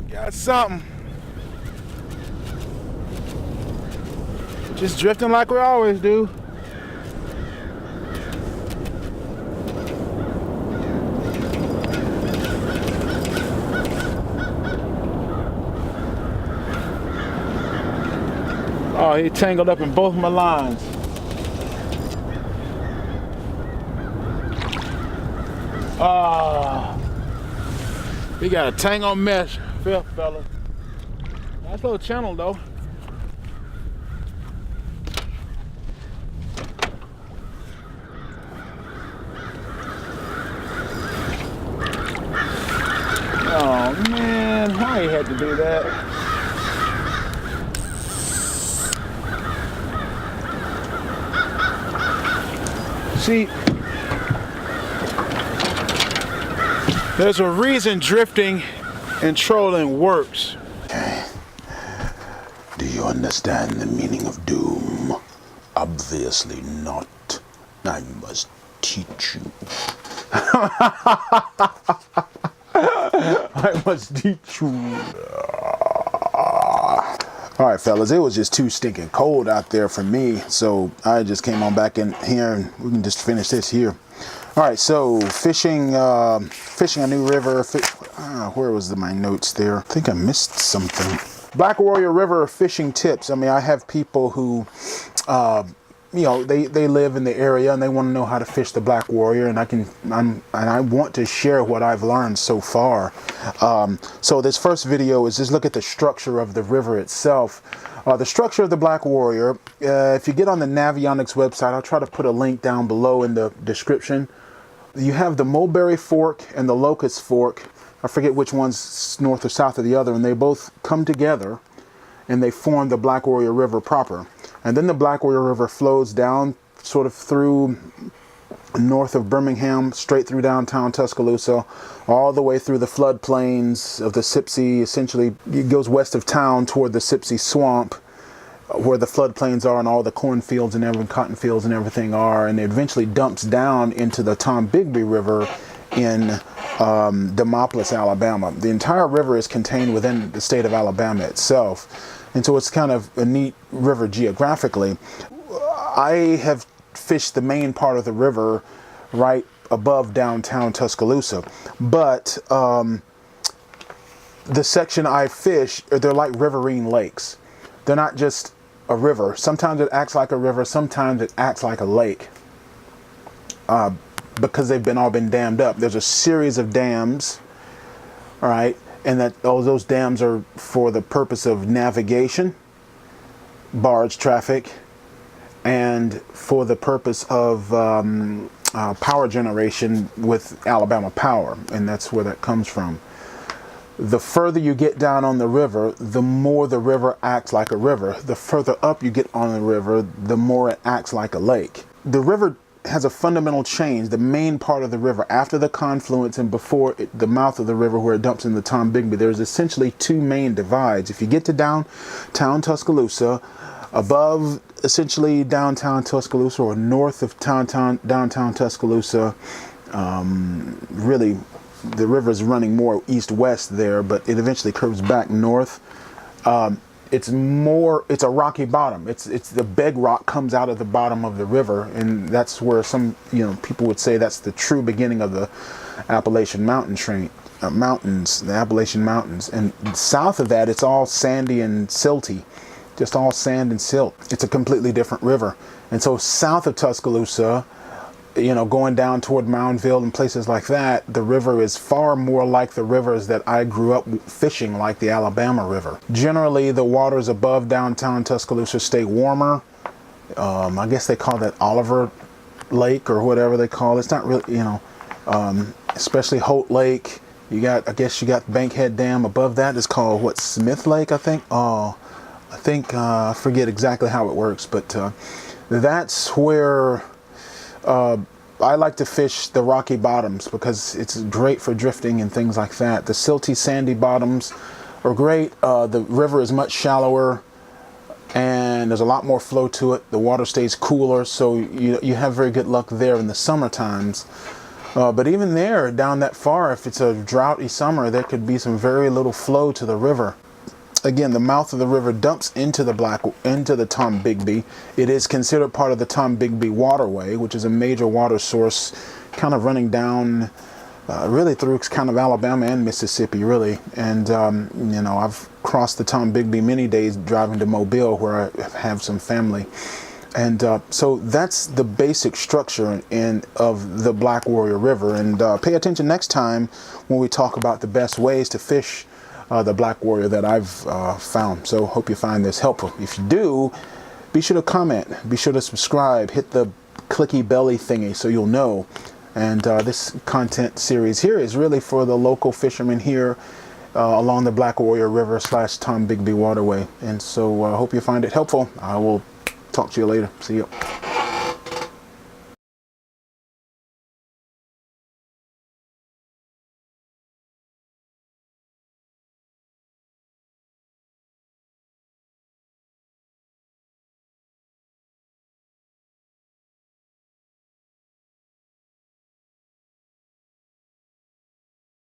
Got something. Just drifting like we always do. Oh, he tangled up in both my lines. Ah, we got a tangle mesh, fella. Nice little channel though. Oh man, how he had to do that? See, there's a reason drifting and trolling works. Okay. Do you understand the meaning of doom? Obviously not. I must teach you. I must teach you. All right, fellas, it was just too stinking cold out there for me, so I just came on back in here and we can just finish this here. All right, so fishing a new river. Where was my notes there? I think I missed something. Black Warrior River fishing tips. I mean, I have people who, you know, they live in the area and they want to know how to fish the Black Warrior, and I want to share what I've learned so far. So this first video is just look at the structure of the river itself. The structure of the Black Warrior. If you get on the Navionics website, I'll try to put a link down below in the description. You have the Mulberry Fork and the Locust Fork. I forget which one's north or south of the other, and they both come together and they form the Black Warrior River proper. And then the Black Warrior River flows down sort of through north of Birmingham, straight through downtown Tuscaloosa, all the way through the floodplains of the Sipsey. Essentially, it goes west of town toward the Sipsey Swamp, where the floodplains are and all the cornfields and cotton fields and everything are, and it eventually dumps down into the Tombigbee River in Demopolis, Alabama. The entire river is contained within the state of Alabama itself. And so it's kind of a neat river geographically. I have fished the main part of the river right above downtown Tuscaloosa. But the section I fish, they're like riverine lakes. They're not just a river. Sometimes it acts like a river, sometimes it acts like a lake. Because they've all been dammed up. There's a series of dams, all right? And that those dams are for the purpose of navigation, barge traffic, and for the purpose of power generation with Alabama Power, and that's where that comes from. The further you get down on the river, the more the river acts like a river. The further up you get on the river, the more it acts like a lake. The river has a fundamental change. The main part of the river, after the confluence and before the mouth of the river where it dumps in the Tombigbee, there's essentially two main divides. If you get to downtown Tuscaloosa, above essentially downtown Tuscaloosa or north of downtown Tuscaloosa, really the river is running more east-west there, but it eventually curves back north. It's a rocky bottom. It's the bedrock comes out of the bottom of the river, and that's where some people would say that's the true beginning of the Appalachian mountains, the Appalachian Mountains. And south of that, it's all sandy and silty, just all sand and silt. It's a completely different river. And so south of Tuscaloosa, going down toward Moundville and places like that, the river is far more like the rivers that I grew up fishing, like the Alabama River. Generally, the waters above downtown Tuscaloosa stay warmer. I guess they call that Oliver Lake or whatever they call it. It's not really, especially Holt Lake. I guess you got Bankhead Dam above that. It's called, what, Smith Lake, I think? I forget exactly how it works, but that's where I like to fish the rocky bottoms because it's great for drifting and things like that. The silty, sandy bottoms are great. The river is much shallower and there's a lot more flow to it. The water stays cooler, so you have very good luck there in the summer times. But even there, down that far, if it's a droughty summer, there could be some very little flow to the river. Again, the mouth of the river dumps into the Tombigbee. It is considered part of the Tombigbee waterway, which is a major water source kind of running down really through kind of Alabama and Mississippi, really. And, you know, I've crossed the Tombigbee many days driving to Mobile, where I have some family. And so that's the basic structure of the Black Warrior River. And pay attention next time when we talk about the best ways to fish the Black Warrior that I've found. So hope you find this helpful. If you do, be sure to comment, be sure to subscribe, hit the clicky belly thingy so you'll know. And this content series here is really for the local fishermen here along the Black Warrior River / Tombigbee waterway. And so I hope you find it helpful. I will talk to you later. See you.